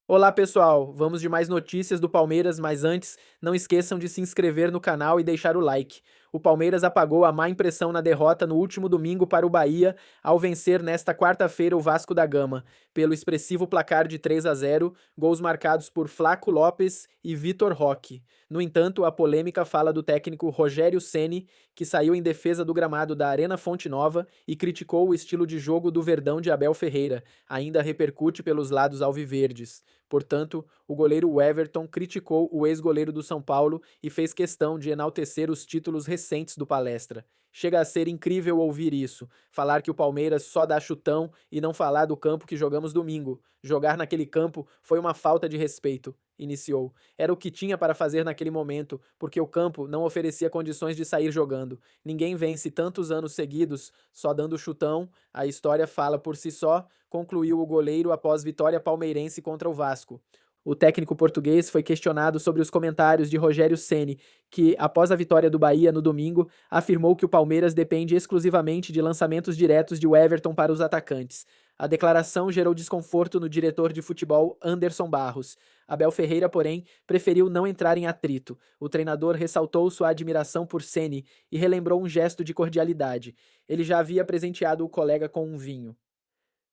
Olá pessoal, vamos de mais notícias do Palmeiras, mas antes, não esqueçam de se inscrever no canal e deixar o like. O Palmeiras apagou a má impressão na derrota no último domingo para o Bahia, ao vencer nesta quarta-feira o Vasco da Gama, pelo expressivo placar de 3-0, gols marcados por Flaco Lopes e Vitor Roque. No entanto, a polêmica fala do técnico Rogério Ceni, que saiu em defesa do gramado da Arena Fonte Nova e criticou o estilo de jogo do Verdão de Abel Ferreira, ainda repercute pelos lados alviverdes. Portanto, o goleiro Everton criticou o ex-goleiro do São Paulo e fez questão de enaltecer os títulos recentes do Palestra. Chega a ser incrível ouvir isso, falar que o Palmeiras só dá chutão e não falar do campo que jogamos domingo. Jogar naquele campo foi uma falta de respeito, iniciou. Era o que tinha para fazer naquele momento, porque o campo não oferecia condições de sair jogando. Ninguém vence tantos anos seguidos só dando chutão, a história fala por si só, concluiu o goleiro após vitória palmeirense contra o Vasco. O técnico português foi questionado sobre os comentários de Rogério Ceni, que, após a vitória do Bahia no domingo, afirmou que o Palmeiras depende exclusivamente de lançamentos diretos de Everton para os atacantes. A declaração gerou desconforto no diretor de futebol Anderson Barros. Abel Ferreira, porém, preferiu não entrar em atrito. O treinador ressaltou sua admiração por Ceni e relembrou um gesto de cordialidade. Ele já havia presenteado o colega com um vinho.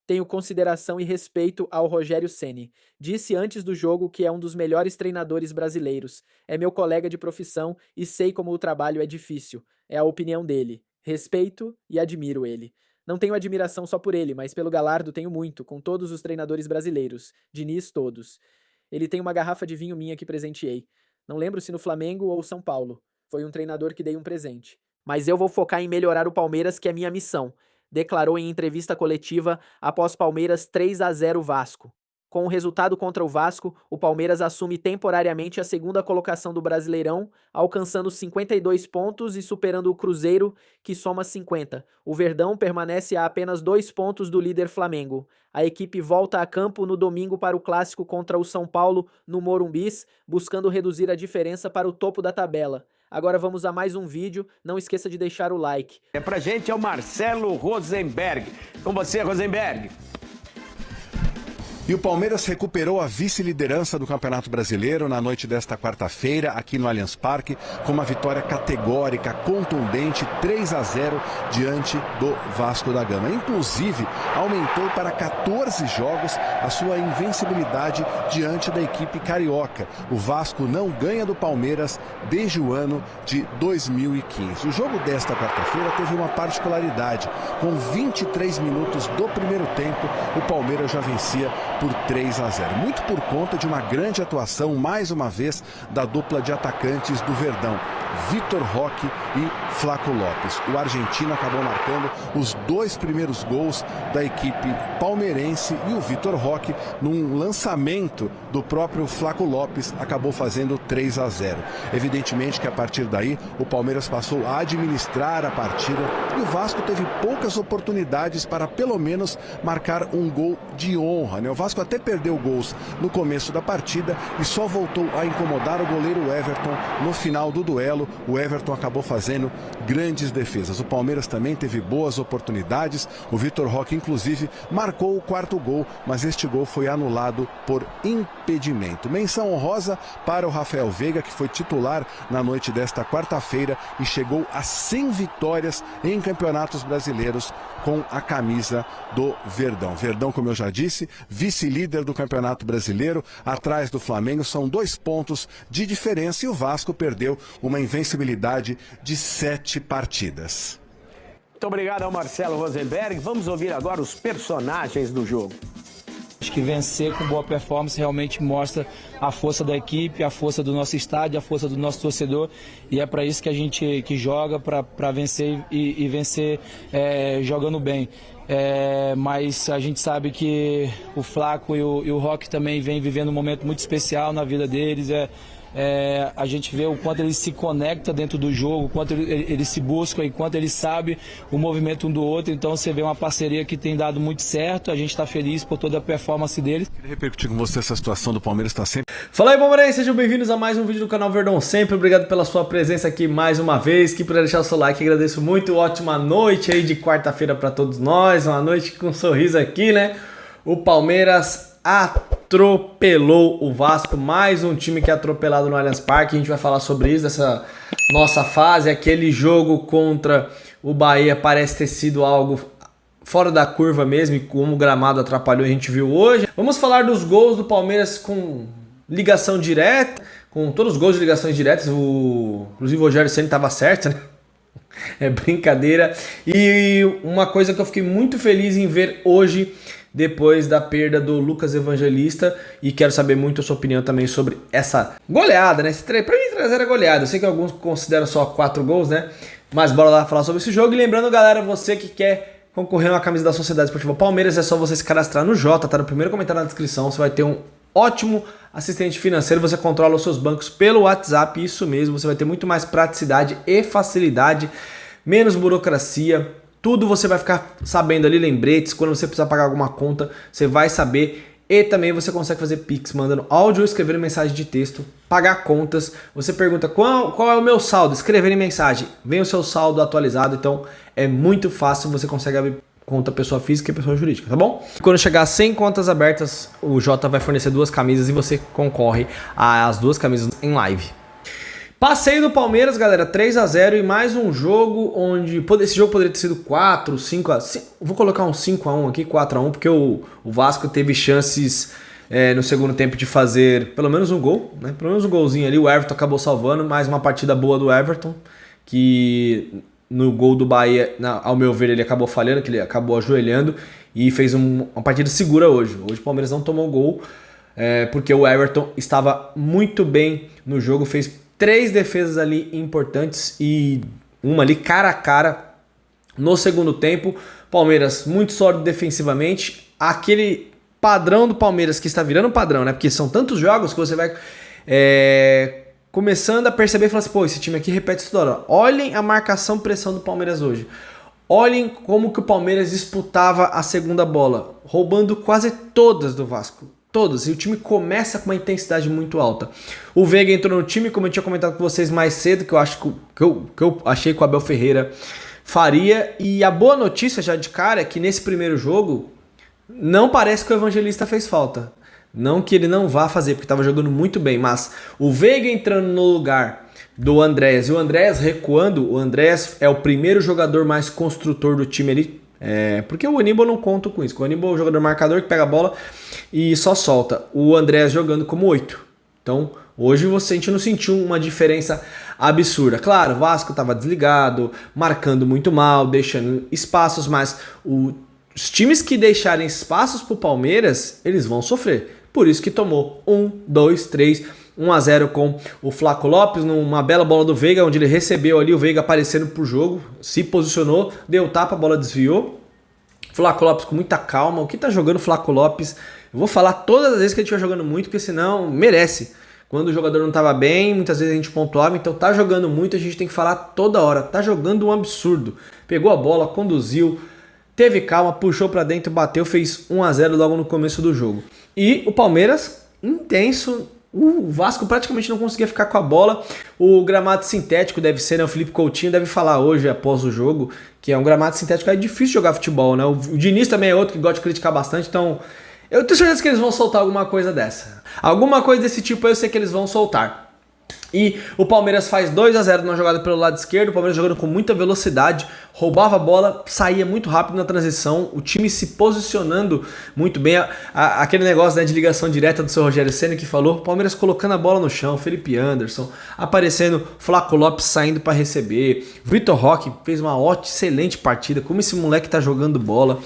Tenho consideração e respeito ao Rogério Ceni. Disse antes do jogo que é um dos melhores treinadores brasileiros. É meu colega de profissão e sei como o trabalho é difícil. É a opinião dele. Respeito e admiro ele. Não tenho admiração só por ele, mas pelo Gallardo tenho muito, com todos os treinadores brasileiros. Diniz, todos. Ele tem uma garrafa de vinho minha que presenteei. Não lembro se no Flamengo ou São Paulo. Foi um treinador que dei um presente. Mas eu vou focar em melhorar o Palmeiras, que é minha missão, declarou em entrevista coletiva após Palmeiras 3-0 Vasco. Com o resultado contra o Vasco, o Palmeiras assume temporariamente a segunda colocação do Brasileirão, alcançando 52 pontos e superando o Cruzeiro, que soma 50. O Verdão permanece a apenas 2 pontos do líder Flamengo. A equipe volta a campo no domingo para o clássico contra o São Paulo, no Morumbis, buscando reduzir a diferença para o topo da tabela. Agora vamos a mais um vídeo, não esqueça de deixar o like. Pra gente é o Marcelo Rosenberg. Com você, Rosenberg. E o Palmeiras recuperou a vice-liderança do Campeonato Brasileiro na noite desta quarta-feira, aqui no Allianz Parque, com uma vitória categórica, contundente, 3-0 diante do Vasco da Gama. Inclusive, aumentou para 14 jogos a sua invencibilidade diante da equipe carioca. O Vasco não ganha do Palmeiras desde o ano de 2015. O jogo desta quarta-feira teve uma particularidade. Com 23 minutos do primeiro tempo, o Palmeiras já vencia por 3-0, muito por conta de uma grande atuação, mais uma vez, da dupla de atacantes do Verdão, Vitor Roque e Flaco Lopes. O argentino acabou marcando os 2 primeiros gols da equipe palmeirense e o Vitor Roque, num lançamento do próprio Flaco Lopes, acabou fazendo 3-0. Evidentemente que a partir daí o Palmeiras passou a administrar a partida e o Vasco teve poucas oportunidades para pelo menos marcar um gol de honra, né? O Vasco até perdeu gols no começo da partida e só voltou a incomodar o goleiro Everton no final do duelo. O Everton acabou fazendo grandes defesas. O Palmeiras também teve boas oportunidades. O Vitor Roque, inclusive, marcou o 4º gol, mas este gol foi anulado por impedimento. Menção honrosa para o Rafael Veiga, que foi titular na noite desta quarta-feira e chegou a 100 vitórias em campeonatos brasileiros com a camisa do Verdão. Verdão, como eu já disse, vice-líder do Campeonato Brasileiro, atrás do Flamengo, são 2 pontos de diferença e o Vasco perdeu uma invencibilidade de 7 partidas. Muito obrigado ao Marcelo Rosenberg. Vamos ouvir agora os personagens do jogo. Acho que vencer com boa performance realmente mostra a força da equipe, a força do nosso estádio, a força do nosso torcedor, e é para isso que a gente joga, para vencer e vencer jogando bem. Mas a gente sabe que o Flaco e o Roque também vêm vivendo um momento muito especial na vida deles. A gente vê o quanto eles se conectam dentro do jogo, o quanto eles se buscam e quanto eles sabem o movimento um do outro. Então você vê uma parceria que tem dado muito certo. A gente está feliz por toda a performance deles. Queria repercutir com você essa situação do Palmeiras está sempre... Fala aí, palmeirense, sejam bem-vindos a mais um vídeo do canal Verdão Sempre. Obrigado pela sua presença aqui mais uma vez. Que por deixar o seu like, agradeço muito. Ótima noite aí de quarta-feira para todos nós. Uma noite com um sorriso aqui, né? O Palmeiras atropelou o Vasco, mais um time que é atropelado no Allianz Parque. A gente vai falar sobre isso, dessa nossa fase. Aquele jogo contra o Bahia parece ter sido algo fora da curva mesmo, e como o gramado atrapalhou a gente viu hoje. Vamos falar dos gols do Palmeiras com ligação direta, com todos os gols de ligações diretas. Inclusive o Rogério Ceni estava certo, né? É brincadeira. E uma coisa que eu fiquei muito feliz em ver hoje, depois da perda do Lucas Evangelista, e quero saber muito a sua opinião também sobre essa goleada, né? Pra mim, 3-0 é goleada. Eu sei que alguns consideram só 4 gols, né? Mas bora lá falar sobre esse jogo. E lembrando, galera, você que quer concorrer a uma camisa da Sociedade Esportiva Palmeiras, é só você se cadastrar no Jota, tá no primeiro comentário na descrição. Você vai ter um ótimo assistente financeiro, você controla os seus bancos pelo WhatsApp, isso mesmo, você vai ter muito mais praticidade e facilidade, menos burocracia, tudo você vai ficar sabendo ali, lembretes, quando você precisar pagar alguma conta, você vai saber. E também você consegue fazer Pix mandando áudio ou escrevendo mensagem de texto, pagar contas. Você pergunta qual é o meu saldo, escrever em mensagem, vem o seu saldo atualizado. Então é muito fácil, você consegue abrir conta pessoa física e pessoa jurídica, tá bom? Quando chegar a 100 contas abertas, o Jota vai fornecer 2 camisas e você concorre às 2 camisas em live. Passeio do Palmeiras, galera, 3-0 e mais um jogo onde esse jogo poderia ter sido 4, 5 vou colocar um 5-1 aqui, 4-1, porque o Vasco teve chances no segundo tempo de fazer pelo menos um gol, né? Pelo menos um golzinho ali, o Everton acabou salvando, mais uma partida boa do Everton, que no gol do Bahia, ao meu ver, ele acabou falhando, que ele acabou ajoelhando e fez uma partida segura hoje. Hoje o Palmeiras não tomou gol, porque o Everton estava muito bem no jogo, fez 3 defesas ali importantes e uma ali cara a cara no segundo tempo. Palmeiras muito sólido defensivamente. Aquele padrão do Palmeiras que está virando padrão, né? Porque são tantos jogos que você vai começando a perceber e falar assim, pô, esse time aqui repete isso toda hora. Olhem a marcação-pressão do Palmeiras hoje. Olhem como que o Palmeiras disputava a segunda bola, roubando quase todas do Vasco. Todos, e o time começa com uma intensidade muito alta. O Veiga entrou no time, como eu tinha comentado com vocês mais cedo, que eu acho que eu achei que o Abel Ferreira faria. E a boa notícia já de cara é que nesse primeiro jogo não parece que o Evangelista fez falta. Não que ele não vá fazer, porque estava jogando muito bem, mas o Veiga entrando no lugar do Andréas e o Andréas recuando, o Andréas é o primeiro jogador mais construtor do time ali. Porque o Aníbal não conta com isso. O Aníbal é um jogador marcador que pega a bola e só solta. O Andréas jogando como 8. Então, hoje a gente não sentiu uma diferença absurda. Claro, o Vasco estava desligado, marcando muito mal, deixando espaços, mas os times que deixarem espaços para o Palmeiras, eles vão sofrer. Por isso que tomou 1, 2, 3, 1-0 com o Flaco Lopes, numa bela bola do Veiga, onde ele recebeu ali, o Veiga aparecendo pro jogo, se posicionou, deu tapa, a bola desviou. Flaco Lopes com muita calma. O que tá jogando o Flaco Lopes? Eu vou falar todas as vezes que ele estiver jogando muito, porque senão merece. Quando o jogador não estava bem, muitas vezes a gente pontuava, então tá jogando muito, a gente tem que falar toda hora. Tá jogando um absurdo. Pegou a bola, conduziu, teve calma, puxou para dentro, bateu, fez 1-0 logo no começo do jogo. E o Palmeiras, intenso. O Vasco praticamente não conseguia ficar com a bola. O gramado sintético deve ser, né? O Felipe Coutinho deve falar hoje, após o jogo, que é um gramado sintético, é difícil jogar futebol, né? O Diniz também é outro que gosta de criticar bastante, então eu tenho certeza que eles vão soltar alguma coisa dessa. Alguma coisa desse tipo eu sei que eles vão soltar. E o Palmeiras faz 2-0 na jogada pelo lado esquerdo, o Palmeiras jogando com muita velocidade, roubava a bola, saía muito rápido na transição, o time se posicionando muito bem. Aquele negócio, né, de ligação direta do seu Rogério Ceni que falou, o Palmeiras colocando a bola no chão, Felipe Anderson, aparecendo, Flaco Lopes saindo para receber, Vitor Roque fez uma excelente partida, como esse moleque tá jogando bola.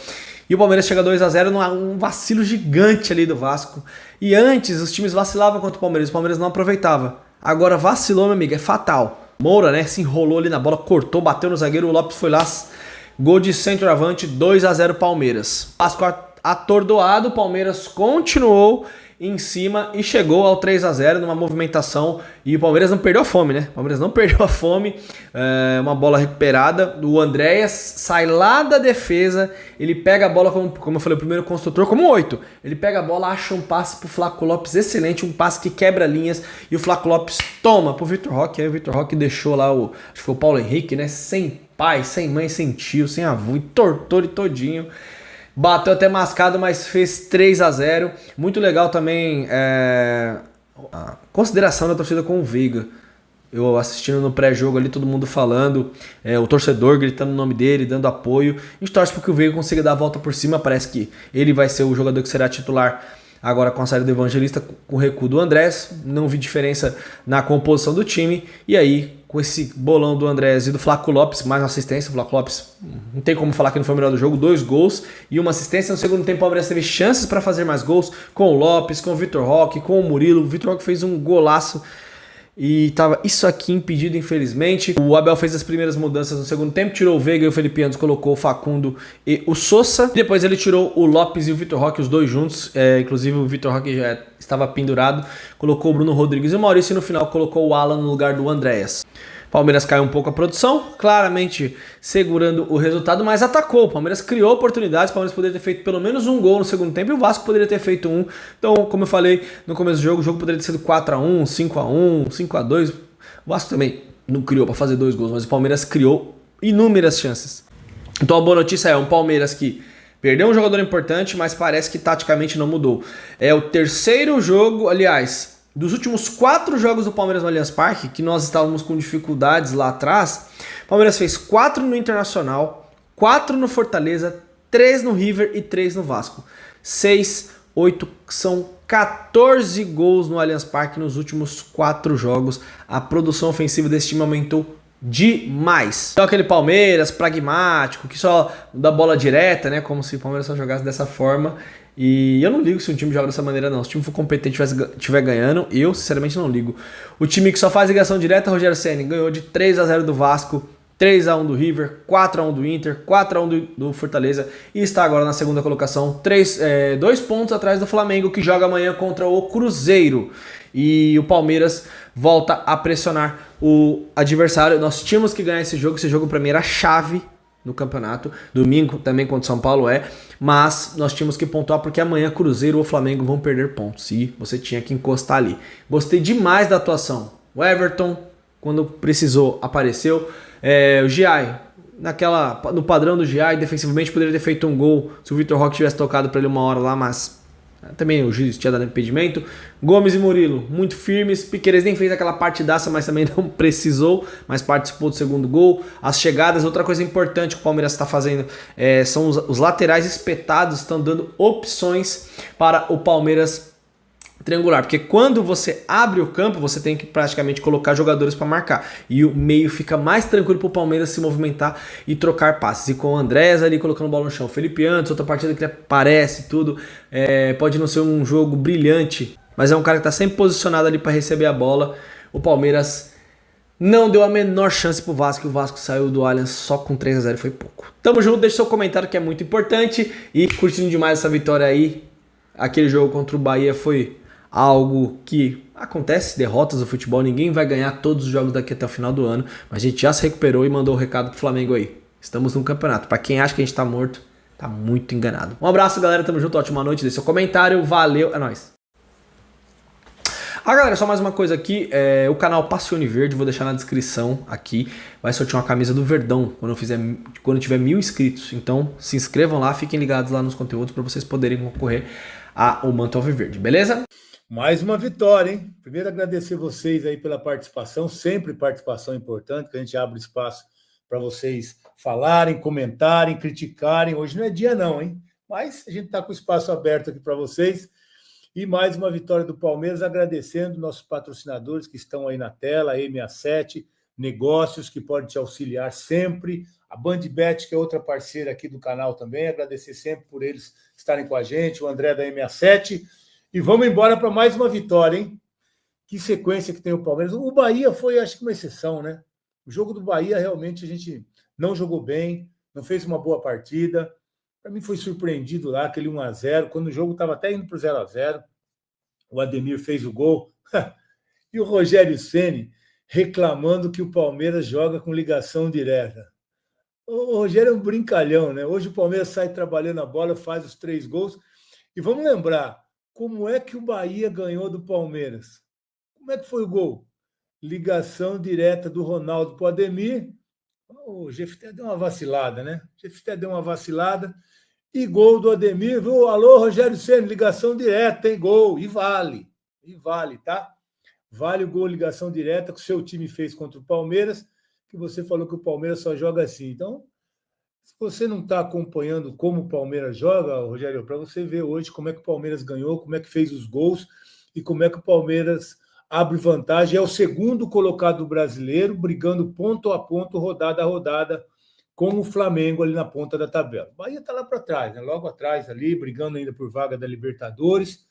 E o Palmeiras chega 2-0 num vacilo gigante ali do Vasco. E antes os times vacilavam contra o Palmeiras não aproveitava. Agora vacilou, meu amigo, é fatal. Moura, né, se enrolou ali na bola, cortou, bateu no zagueiro, o Lopes foi lá, gol de centroavante, 2-0 Palmeiras. Vasco atordoado, o Palmeiras continuou em cima e chegou ao 3-0 numa movimentação, e o Palmeiras não perdeu a fome, né? O Palmeiras não perdeu a fome, uma bola recuperada, o Andréas sai lá da defesa, ele pega a bola, como eu falei, o primeiro construtor, como 8, ele pega a bola, acha um passe pro Flaco Lopes excelente, um passe que quebra linhas, e o Flaco Lopes toma pro Vitor Roque, aí o Vitor Roque deixou lá, acho que foi o Paulo Henrique, né? Sem pai, sem mãe, sem tio, sem avô, e tortou ele todinho. Bateu até mascado, mas fez 3-0. Muito legal também a consideração da torcida com o Veiga. Eu assistindo no pré-jogo ali, todo mundo falando, o torcedor gritando o nome dele, dando apoio. A gente torce para que o Veiga consiga dar a volta por cima. Parece que ele vai ser o jogador que será titular agora com a saída do Evangelista, com o recuo do Andrés. Não vi diferença na composição do time. E aí, com esse bolão do Andrés e do Flaco Lopes, mais uma assistência. O Flaco Lopes não tem como falar que não foi o melhor do jogo. 2 gols e uma assistência. No segundo tempo, o Palmeiras teve chances para fazer mais gols com o Lopes, com o Vitor Roque, com o Murilo. O Vitor Roque fez um golaço. E tava isso aqui impedido, infelizmente. O Abel fez as primeiras mudanças no segundo tempo, tirou o Veiga e o Felipe Andes, colocou o Facundo e o Sousa. Depois ele tirou o Lopes e o Vitor Roque, os dois juntos. Inclusive o Vitor Roque já estava pendurado. Colocou o Bruno Rodrigues e o Maurício e no final colocou o Alan no lugar do Andréas. Palmeiras caiu um pouco a produção, claramente segurando o resultado, mas atacou. O Palmeiras criou oportunidades, o Palmeiras poderia ter feito pelo menos um gol no segundo tempo e o Vasco poderia ter feito um. Então, como eu falei no começo do jogo, o jogo poderia ter sido 4-1, 5-1, 5-2. O Vasco também não criou para fazer 2 gols, mas o Palmeiras criou inúmeras chances. Então a boa notícia é um Palmeiras que perdeu um jogador importante, mas parece que taticamente não mudou. É o terceiro jogo, aliás, dos últimos 4 jogos do Palmeiras no Allianz Parque, que nós estávamos com dificuldades lá atrás, o Palmeiras fez 4 no Internacional, 4 no Fortaleza, 3 no River e 3 no Vasco. 6, 8, são 14 gols no Allianz Parque nos últimos 4 jogos. A produção ofensiva desse time aumentou demais. Então aquele Palmeiras pragmático, que só dá bola direta, né? Como se o Palmeiras só jogasse dessa forma. E eu não ligo se um time joga dessa maneira, não. Se o time for competente e estiver ganhando, eu sinceramente não ligo. O time que só faz ligação direta, Rogério Ceni, ganhou de 3-0 do Vasco, 3-1 do River, 4-1 do Inter, 4-1 do Fortaleza e está agora na segunda colocação, 2 pontos atrás do Flamengo, que joga amanhã contra o Cruzeiro. E o Palmeiras volta a pressionar o adversário. Nós tínhamos que ganhar esse jogo para mim era chave no campeonato. Domingo também contra o São Paulo mas nós tínhamos que pontuar porque amanhã Cruzeiro ou Flamengo vão perder pontos e você tinha que encostar ali. Gostei demais da atuação. O Everton, quando precisou, apareceu. O Giai, no padrão do Giai, defensivamente poderia ter feito um gol se o Vitor Roque tivesse tocado para ele uma hora lá, mas também o juiz tinha dado impedimento. Gomes e Murilo, muito firmes. Piquerez nem fez aquela partidaça, mas também não precisou, mas participou do segundo gol. As chegadas, outra coisa importante que o Palmeiras está fazendo, são os laterais espetados, estão dando opções para o Palmeiras triangular, porque quando você abre o campo, você tem que praticamente colocar jogadores para marcar, e o meio fica mais tranquilo para o Palmeiras se movimentar e trocar passes, e com o Andrés ali colocando bola no chão, Felipe Antes, outra partida que ele aparece tudo, pode não ser um jogo brilhante, mas é um cara que está sempre posicionado ali para receber a bola. O Palmeiras não deu a menor chance pro Vasco, e o Vasco saiu do Allianz só com 3-0, foi pouco. Tamo junto, deixa seu comentário que é muito importante, e curtindo demais essa vitória aí. Aquele jogo contra o Bahia foi algo que acontece, derrotas do futebol, ninguém vai ganhar todos os jogos daqui até o final do ano, mas a gente já se recuperou e mandou o recado pro Flamengo aí. Estamos no campeonato. Pra quem acha que a gente tá morto, tá muito enganado. Um abraço, galera, tamo junto, ótima noite, deixa seu comentário, valeu, é nóis. Galera, só mais uma coisa aqui, o canal Passione Verde, vou deixar na descrição aqui, vai sortear uma camisa do Verdão quando tiver 1000 inscritos, então se inscrevam lá, fiquem ligados lá nos conteúdos para vocês poderem concorrer ao Manto Alviverde, beleza? Mais uma vitória, hein? Primeiro agradecer vocês aí pela participação, sempre participação importante, que a gente abre espaço para vocês falarem, comentarem, criticarem. Hoje não é dia não, hein? Mas a gente está com o espaço aberto aqui para vocês. E mais uma vitória do Palmeiras, agradecendo nossos patrocinadores que estão aí na tela, a E67, negócios que podem te auxiliar sempre, a BandBet, que é outra parceira aqui do canal também, agradecer sempre por eles estarem com a gente, o André da E67. E vamos embora para mais uma vitória, hein? Que sequência que tem o Palmeiras. O Bahia foi, acho que, uma exceção, né? O jogo do Bahia, realmente, a gente não jogou bem, não fez uma boa partida. Para mim, foi surpreendido lá, aquele 1-0, quando o jogo estava até indo para o 0-0. O Ademir fez o gol. E o Rogério Ceni reclamando que o Palmeiras joga com ligação direta. O Rogério é um brincalhão, né? Hoje o Palmeiras sai trabalhando a bola, faz os 3 gols. E vamos lembrar, como é que o Bahia ganhou do Palmeiras? Como é que foi o gol? Ligação direta do Ronaldo para o Ademir. O Jefté deu uma vacilada, né? O Jefté deu uma vacilada E gol do Ademir, viu? Alô, Rogério Ceni, ligação direta, hein? Gol. E vale, tá? Vale o gol, ligação direta que o seu time fez contra o Palmeiras, que você falou que o Palmeiras só joga assim. Então, se você não está acompanhando como o Palmeiras joga, Rogério, para você ver hoje como é que o Palmeiras ganhou, como é que fez os gols e como é que o Palmeiras abre vantagem. É o segundo colocado do brasileiro, brigando ponto a ponto, rodada a rodada, com o Flamengo ali na ponta da tabela. O Bahia está lá para trás, né? Logo atrás ali, brigando ainda por vaga da Libertadores.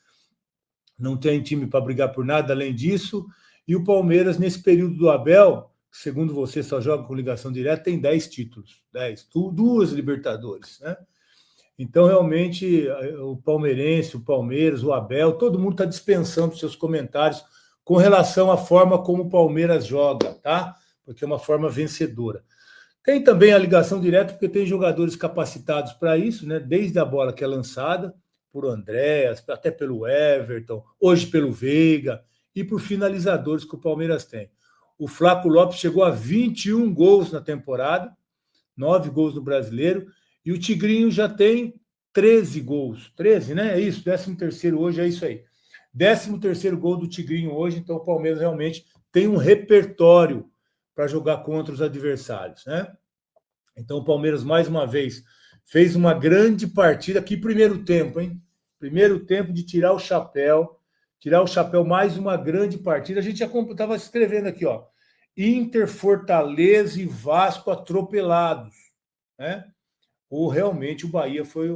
Não tem time para brigar por nada além disso. E o Palmeiras, nesse período do Abel, segundo você só joga com ligação direta, tem 10 títulos. 10, 2 Libertadores, né? Então, realmente, o palmeirense, o Palmeiras, o Abel, todo mundo está dispensando seus comentários com relação à forma como o Palmeiras joga, tá? Porque é uma forma vencedora. Tem também a ligação direta, porque tem jogadores capacitados para isso, né? Desde a bola que é lançada por Andréas, até pelo Everton, hoje pelo Veiga, e por finalizadores que o Palmeiras tem. O Flaco Lopes chegou a 21 gols na temporada, 9 gols no Brasileiro, e o Tigrinho já tem 13 gols. 13, né? É isso, 13º hoje, é isso aí. 13º gol do Tigrinho hoje, então o Palmeiras realmente tem um repertório para jogar contra os adversários, né? Então o Palmeiras, mais uma vez, fez uma grande partida. Que primeiro tempo, hein? Primeiro tempo de tirar o chapéu, mais uma grande partida. A gente já estava escrevendo aqui, ó, Inter, Fortaleza e Vasco atropelados, né? Ou realmente o Bahia foi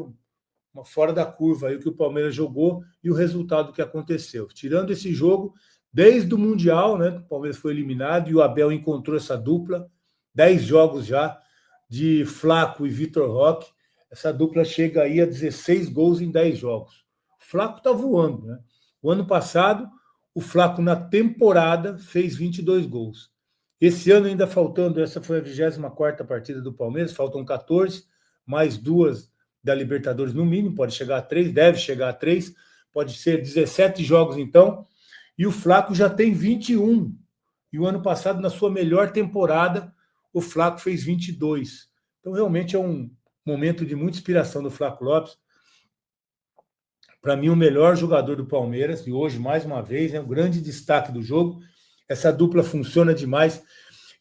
uma fora da curva aí o que o Palmeiras jogou e o resultado que aconteceu. Tirando esse jogo, desde o Mundial, né, o Palmeiras foi eliminado e o Abel encontrou essa dupla, 10 jogos já de Flaco e Vitor Roque, essa dupla chega aí a 16 gols em 10 jogos. O Flaco está voando, né? O ano passado, o Flaco na temporada fez 22 gols. Esse ano ainda faltando, essa foi a 24ª partida do Palmeiras, faltam 14, mais 2 da Libertadores no mínimo, pode chegar a 3, deve chegar a 3, pode ser 17 jogos então, e o Flaco já tem 21. E o ano passado, na sua melhor temporada, o Flaco fez 22. Então, realmente é um momento de muita inspiração do Flaco Lopes. Para mim, o melhor jogador do Palmeiras, e hoje, mais uma vez, é um grande destaque do jogo. Essa dupla funciona demais.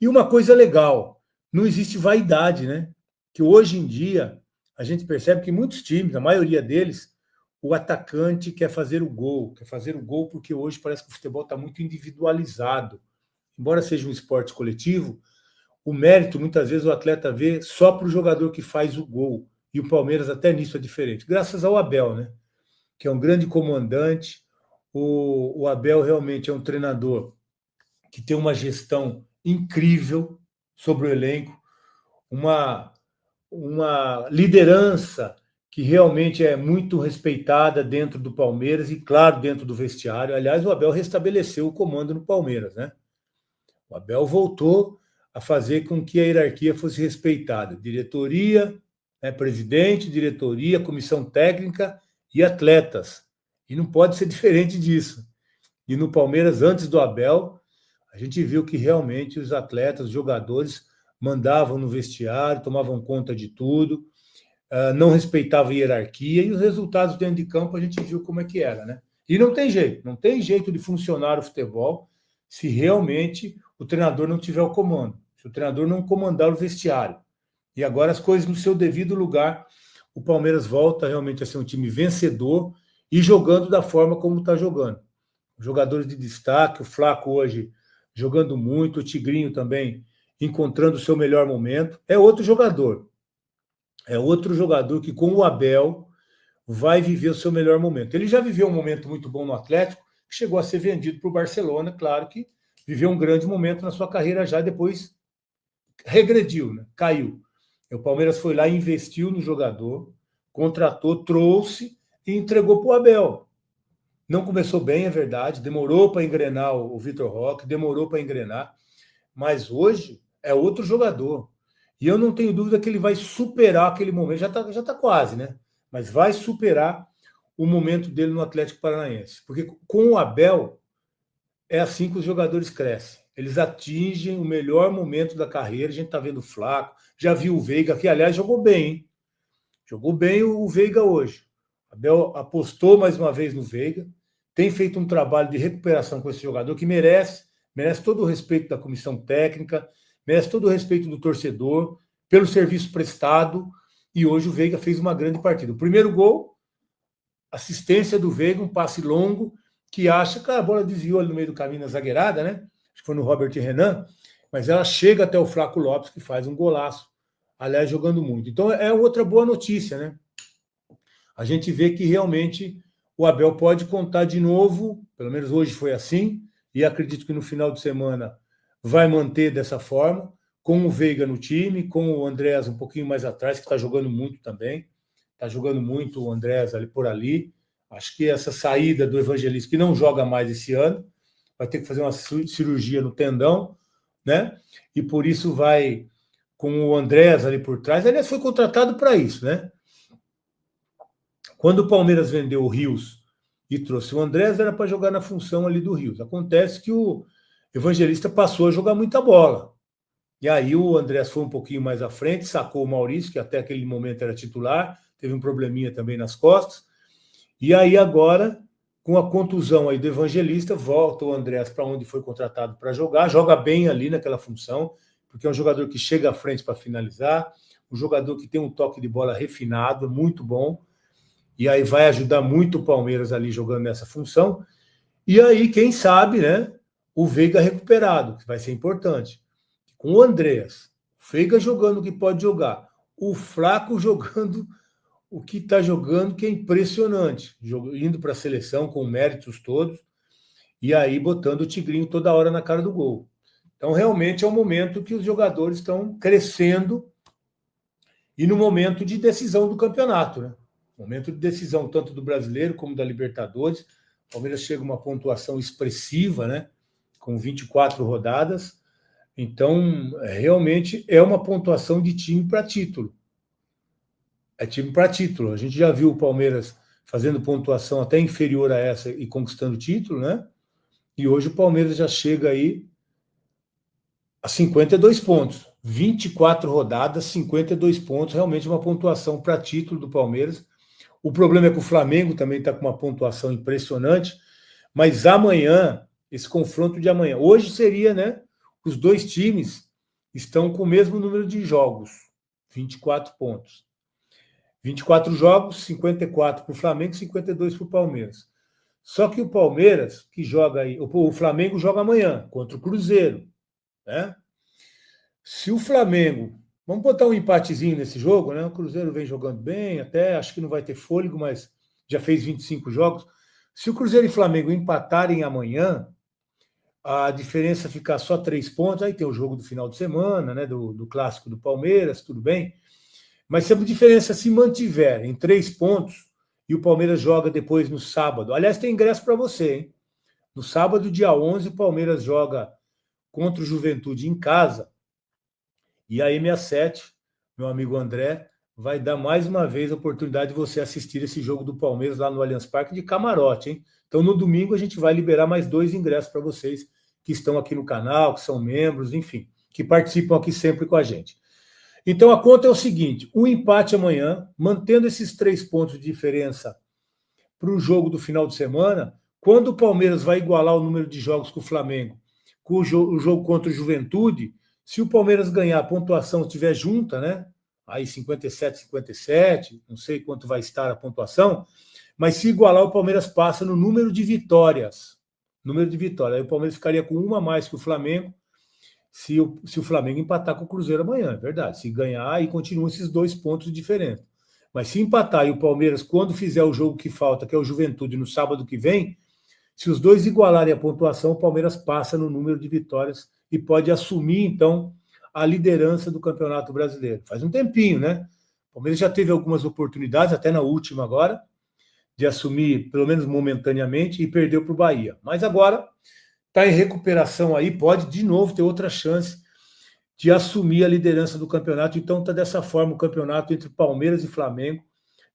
E uma coisa legal, não existe vaidade, né? Que hoje em dia, a gente percebe que muitos times, a maioria deles, o atacante quer fazer o gol porque hoje parece que o futebol está muito individualizado. Embora seja um esporte coletivo, o mérito, muitas vezes, o atleta vê só para o jogador que faz o gol. E o Palmeiras até nisso é diferente. Graças ao Abel, né? Que é um grande comandante. O Abel realmente é um treinador que tem uma gestão incrível sobre o elenco, uma liderança que realmente é muito respeitada dentro do Palmeiras e, claro, dentro do vestiário. Aliás, o Abel restabeleceu o comando no Palmeiras, né? O Abel voltou a fazer com que a hierarquia fosse respeitada. Diretoria, presidente, diretoria, comissão técnica e atletas. E não pode ser diferente disso. E no Palmeiras, antes do Abel, a gente viu que realmente os atletas, os jogadores, mandavam no vestiário, tomavam conta de tudo, não respeitavam a hierarquia, e os resultados dentro de campo a gente viu como é que era, né? E não tem jeito de funcionar o futebol se realmente o treinador não tiver o comando, se o treinador não comandar o vestiário. E agora as coisas no seu devido lugar, o Palmeiras volta realmente a ser um time vencedor e jogando da forma como está jogando. Jogadores de destaque, o Flaco hoje jogando muito, o Tigrinho também encontrando o seu melhor momento. É outro jogador que com o Abel vai viver o seu melhor momento. Ele já viveu um momento muito bom no Atlético, que chegou a ser vendido para o Barcelona, claro que viveu um grande momento na sua carreira já, depois regrediu, né? Caiu. E o Palmeiras foi lá e investiu no jogador, contratou, trouxe e entregou para o Abel. Não começou bem, é verdade, demorou para engrenar o Vitor Roque, demorou para engrenar, mas hoje é outro jogador. E eu não tenho dúvida que ele vai superar aquele momento, já tá quase, né? Mas vai superar o momento dele no Atlético Paranaense. Porque com o Abel, é assim que os jogadores crescem. Eles atingem o melhor momento da carreira. A gente está vendo o Flaco, já viu o Veiga, que, aliás, jogou bem, hein? Jogou bem o Veiga hoje. Abel apostou mais uma vez no Veiga, tem feito um trabalho de recuperação com esse jogador que merece todo o respeito da comissão técnica, merece todo o respeito do torcedor, pelo serviço prestado, e hoje o Veiga fez uma grande partida. O primeiro gol, assistência do Veiga, um passe longo, que acha que a bola desviou ali no meio do caminho na zagueirada, né? Acho que foi no Robert Renan, mas ela chega até o Flaco Lopes, que faz um golaço, aliás, jogando muito. Então é outra boa notícia, né? A gente vê que realmente o Abel pode contar de novo, pelo menos hoje foi assim, e acredito que no final de semana vai manter dessa forma, com o Veiga no time, com o Andrés um pouquinho mais atrás, que está jogando muito também, está jogando muito o Andrés ali por ali. Acho que essa saída do Evangelista, que não joga mais esse ano, vai ter que fazer uma cirurgia no tendão, né? E por isso vai com o Andrés ali por trás. Aliás, foi contratado para isso, né? Quando o Palmeiras vendeu o Rios e trouxe o Andrés, era para jogar na função ali do Rios. Acontece que o Evangelista passou a jogar muita bola. E aí o Andrés foi um pouquinho mais à frente, sacou o Maurício, que até aquele momento era titular, teve um probleminha também nas costas. E aí agora, com a contusão aí do Evangelista, volta o Andrés para onde foi contratado para jogar, joga bem ali naquela função, porque é um jogador que chega à frente para finalizar, um jogador que tem um toque de bola refinado, muito bom, e aí vai ajudar muito o Palmeiras ali jogando nessa função. E aí, quem sabe, né, o Veiga recuperado, que vai ser importante. Com o Andrés, o Veiga jogando o que pode jogar, o Flaco jogando o que está jogando, que é impressionante, indo para a seleção com méritos todos, e aí botando o Tigrinho toda hora na cara do gol. Então, realmente, é um momento que os jogadores estão crescendo e no momento de decisão do campeonato, né? Momento de decisão tanto do Brasileiro como da Libertadores. O Palmeiras chega a uma pontuação expressiva, né? Com 24 rodadas. Então, realmente é uma pontuação de time para título. É time para título. A gente já viu o Palmeiras fazendo pontuação até inferior a essa e conquistando título, né? E hoje o Palmeiras já chega aí a 52 pontos. 24 rodadas, 52 pontos. Realmente uma pontuação para título do Palmeiras. O problema é que o Flamengo também está com uma pontuação impressionante, mas amanhã, esse confronto de amanhã, hoje seria, né? Os dois times estão com o mesmo número de jogos, 24 pontos. 24 jogos, 54 para o Flamengo, 52 para o Palmeiras. Só que o Palmeiras, que joga aí, o Flamengo joga amanhã contra o Cruzeiro, né? Se o Flamengo, vamos botar um empatezinho nesse jogo, né? O Cruzeiro vem jogando bem, até acho que não vai ter fôlego, mas já fez 25 jogos. Se o Cruzeiro e o Flamengo empatarem amanhã, a diferença ficar só 3 pontos, aí tem o jogo do final de semana, né? Do clássico do Palmeiras, tudo bem. Mas se a diferença se mantiver em 3 pontos e o Palmeiras joga depois no sábado, aliás, tem ingresso para você, hein? No sábado, dia 11, o Palmeiras joga contra o Juventude em casa. E a MA7, meu amigo André, vai dar mais uma vez a oportunidade de você assistir esse jogo do Palmeiras lá no Allianz Parque de camarote, hein? Então, no domingo, a gente vai liberar mais 2 ingressos para vocês que estão aqui no canal, que são membros, enfim, que participam aqui sempre com a gente. Então, a conta é o seguinte, um empate amanhã, mantendo esses 3 pontos de diferença para o jogo do final de semana, quando o Palmeiras vai igualar o número de jogos com o Flamengo, com o jogo contra o Juventude, se o Palmeiras ganhar, a pontuação estiver junta, né? Aí 57, 57, não sei quanto vai estar a pontuação, mas se igualar, o Palmeiras passa no número de vitórias. Número de vitórias. Aí o Palmeiras ficaria com uma a mais que o Flamengo, se o Flamengo empatar com o Cruzeiro amanhã, é verdade. Se ganhar, aí continuam esses 2 pontos diferentes. Mas se empatar e o Palmeiras, quando fizer o jogo que falta, que é o Juventude, no sábado que vem, se os dois igualarem a pontuação, o Palmeiras passa no número de vitórias e pode assumir, então, a liderança do Campeonato Brasileiro. Faz um tempinho, né? O Palmeiras já teve algumas oportunidades, até na última agora, de assumir, pelo menos momentaneamente, e perdeu para o Bahia. Mas agora está em recuperação aí, pode de novo ter outra chance de assumir a liderança do campeonato. Então está dessa forma o campeonato entre Palmeiras e Flamengo,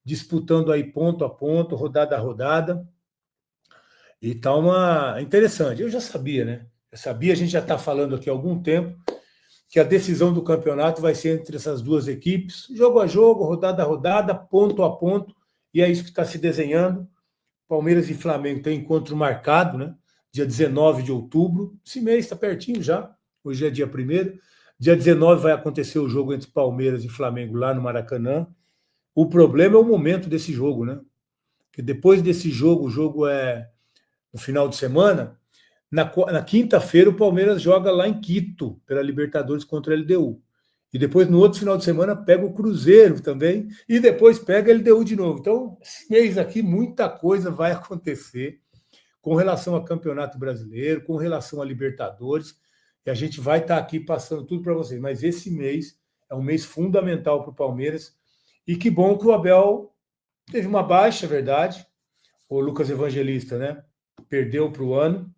disputando aí ponto a ponto, rodada a rodada. E tá interessante. Eu já sabia, né? Eu sabia, a gente já está falando aqui há algum tempo que a decisão do campeonato vai ser entre essas duas equipes, jogo a jogo, rodada a rodada, ponto a ponto, e é isso que está se desenhando. Palmeiras e Flamengo tem encontro marcado, né? Dia 19 de outubro. Esse mês está pertinho já. Hoje é dia 1º. Dia 19 vai acontecer o jogo entre Palmeiras e Flamengo lá no Maracanã. O problema é o momento desse jogo, né? Porque depois desse jogo, o jogo é no final de semana. Na quinta-feira, o Palmeiras joga lá em Quito, pela Libertadores contra a LDU. E depois, no outro final de semana, pega o Cruzeiro também. E depois pega a LDU de novo. Então, esse mês aqui, muita coisa vai acontecer com relação ao Campeonato Brasileiro, com relação a Libertadores. E a gente vai estar aqui passando tudo para vocês. Mas esse mês é um mês fundamental para o Palmeiras. E que bom que o Abel teve uma baixa, é verdade. O Lucas Evangelista, né? Perdeu para o ano.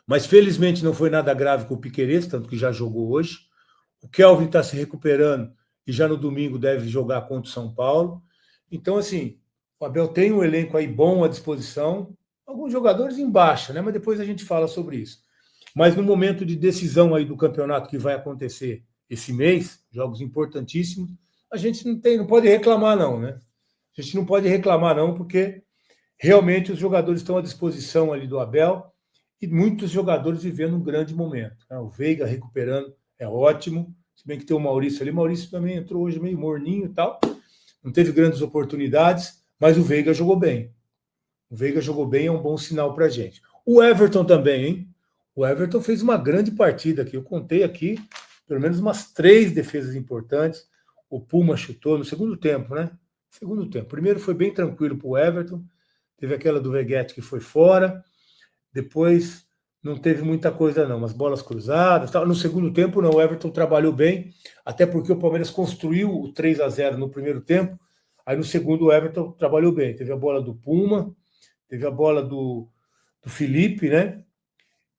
Mas felizmente não foi nada grave com o Piquerez, tanto que já jogou hoje. O Kelvin está se recuperando e já no domingo deve jogar contra o São Paulo. Então, assim, o Abel tem um elenco aí bom à disposição. Alguns jogadores em baixa, né? Mas depois a gente fala sobre isso. Mas no momento de decisão aí do campeonato que vai acontecer esse mês, jogos importantíssimos, a gente não pode reclamar não, né? A gente não pode reclamar não, porque realmente os jogadores estão à disposição ali do Abel e muitos jogadores vivendo um grande momento. O Veiga recuperando é ótimo, se bem que tem o Maurício ali. O Maurício também entrou hoje meio morninho e tal, não teve grandes oportunidades, mas o Veiga jogou bem. O Veiga jogou bem, é um bom sinal para a gente. O Everton também, hein? O Everton fez uma grande partida aqui. Eu contei aqui pelo menos umas 3 defesas importantes. O Puma chutou no segundo tempo, né? Segundo tempo. Primeiro foi bem tranquilo para o Everton. Teve aquela do Veguete que foi fora. Depois não teve muita coisa não, umas bolas cruzadas. Tal. No segundo tempo não, o Everton trabalhou bem, até porque o Palmeiras construiu o 3-0 no primeiro tempo. Aí no segundo o Everton trabalhou bem. Teve a bola do Puma, teve a bola do Felipe, né?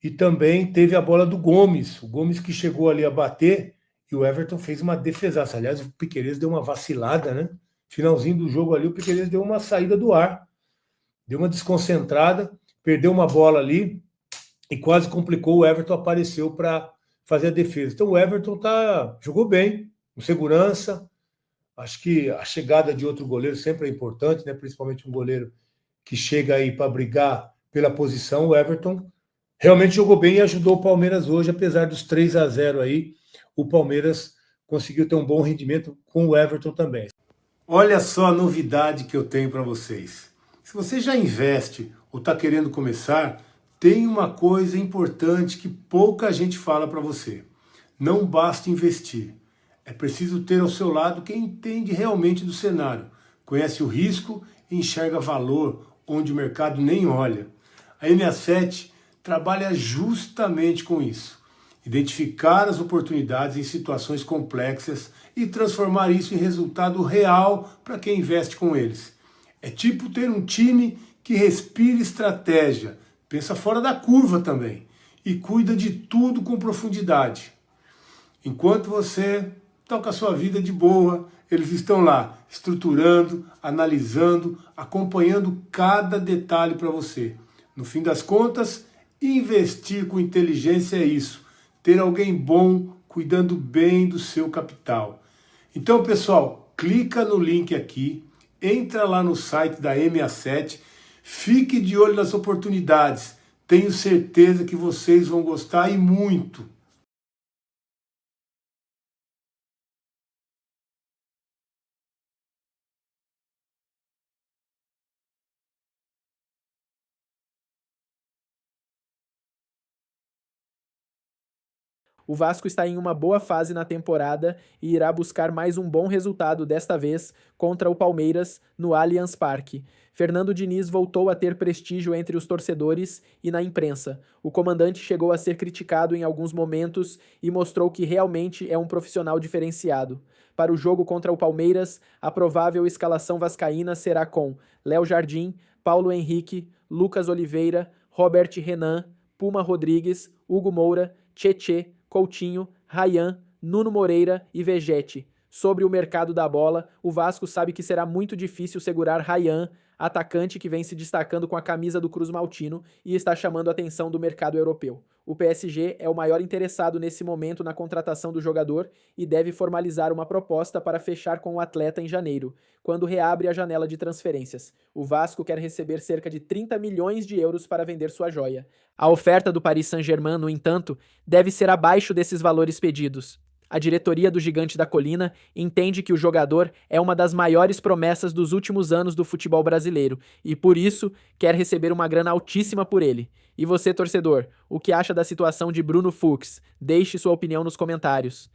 E também teve a bola do Gomes. O Gomes que chegou ali a bater e o Everton fez uma defesaça. Aliás, o Piquerez deu uma vacilada, né? Finalzinho do jogo ali, o Piquerez deu uma saída do ar. Deu uma desconcentrada, perdeu uma bola ali e quase complicou. O Everton apareceu para fazer a defesa. Então o Everton jogou bem, com segurança. Acho que a chegada de outro goleiro sempre é importante, né? Principalmente um goleiro que chega aí para brigar pela posição. O Everton realmente jogou bem e ajudou o Palmeiras hoje, apesar dos 3-0 aí. O Palmeiras conseguiu ter um bom rendimento com o Everton também. Olha só a novidade que eu tenho para vocês. Se você já investe ou está querendo começar, tem uma coisa importante que pouca gente fala para você. Não basta investir. É preciso ter ao seu lado quem entende realmente do cenário, conhece o risco e enxerga valor onde o mercado nem olha. A M7 trabalha justamente com isso. Identificar as oportunidades em situações complexas e transformar isso em resultado real para quem investe com eles. É tipo ter um time que respira estratégia, pensa fora da curva também e cuida de tudo com profundidade. Enquanto você toca a sua vida de boa, eles estão lá estruturando, analisando, acompanhando cada detalhe para você. No fim das contas, investir com inteligência é isso, ter alguém bom cuidando bem do seu capital. Então, pessoal, clica no link aqui, entra lá no site da M7, fique de olho nas oportunidades. Tenho certeza que vocês vão gostar e muito. O Vasco está em uma boa fase na temporada e irá buscar mais um bom resultado desta vez contra o Palmeiras no Allianz Parque. Fernando Diniz voltou a ter prestígio entre os torcedores e na imprensa. O comandante chegou a ser criticado em alguns momentos e mostrou que realmente é um profissional diferenciado. Para o jogo contra o Palmeiras, a provável escalação vascaína será com Léo Jardim, Paulo Henrique, Lucas Oliveira, Robert Renan, Puma Rodrigues, Hugo Moura, Tchê, Coutinho, Ryan, Nuno Moreira e Vegete. Sobre o mercado da bola, o Vasco sabe que será muito difícil segurar Ryan, atacante que vem se destacando com a camisa do Cruz Maltino e está chamando a atenção do mercado europeu. O PSG é o maior interessado nesse momento na contratação do jogador e deve formalizar uma proposta para fechar com o atleta em janeiro, quando reabre a janela de transferências. O Vasco quer receber cerca de 30 milhões de euros para vender sua joia. A oferta do Paris Saint-Germain, no entanto, deve ser abaixo desses valores pedidos. A diretoria do Gigante da Colina entende que o jogador é uma das maiores promessas dos últimos anos do futebol brasileiro e, por isso, quer receber uma grana altíssima por ele. E você, torcedor, o que acha da situação de Bruno Fuchs? Deixe sua opinião nos comentários.